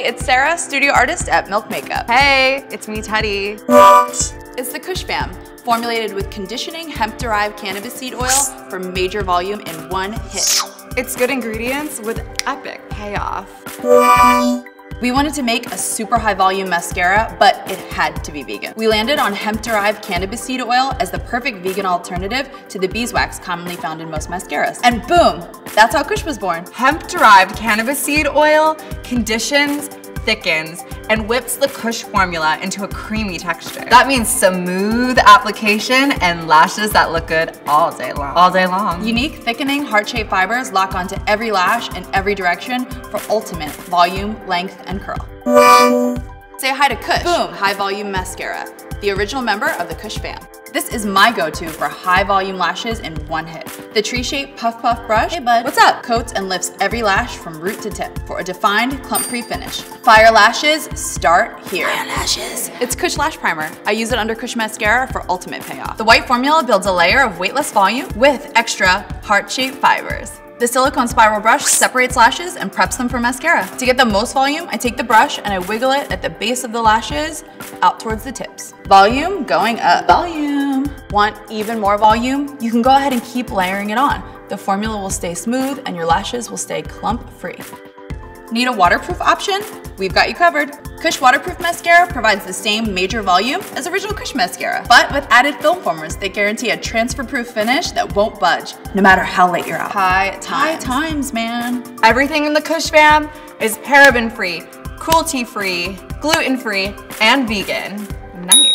Hey, it's Sarah, studio artist at Milk Makeup. Hey, it's me, Teddy. It's the Kush Fam, formulated with conditioning hemp-derived cannabis seed oil for major volume in one hit. It's good ingredients with epic payoff. We wanted to make a super high volume mascara, but it had to be vegan. We landed on hemp-derived cannabis seed oil as the perfect vegan alternative to the beeswax commonly found in most mascaras. And boom, that's how Kush was born. Hemp-derived cannabis seed oil conditions, thickens, and whips the Kush formula into a creamy texture. That means smooth application and lashes that look good all day long. All day long. Unique thickening heart-shaped fibers lock onto every lash in every direction for ultimate volume, length, and curl. Say hi to Kush, boom, high volume mascara, the original member of the Kush fam. This is my go-to for high volume lashes in one hit. The tree-shaped puff puff brush, hey bud, what's up? Coats and lifts every lash from root to tip for a defined clump-free finish. Fire lashes start here. Fire lashes. It's Kush Lash Primer. I use it under Kush Mascara for ultimate payoff. The white formula builds a layer of weightless volume with extra heart-shaped fibers. The silicone spiral brush separates lashes and preps them for mascara. To get the most volume, I take the brush and I wiggle it at the base of the lashes out towards the tips. Volume going up. Volume. Want even more volume? You can go ahead and keep layering it on. The formula will stay smooth and your lashes will stay clump-free. Need a waterproof option? We've got you covered. Kush Waterproof Mascara provides the same major volume as original Kush Mascara, but with added film formers that guarantee a transfer-proof finish that won't budge, no matter how late you're out. High times, man. Everything in the Kush fam is paraben-free, cruelty-free, gluten-free, and vegan. Nice.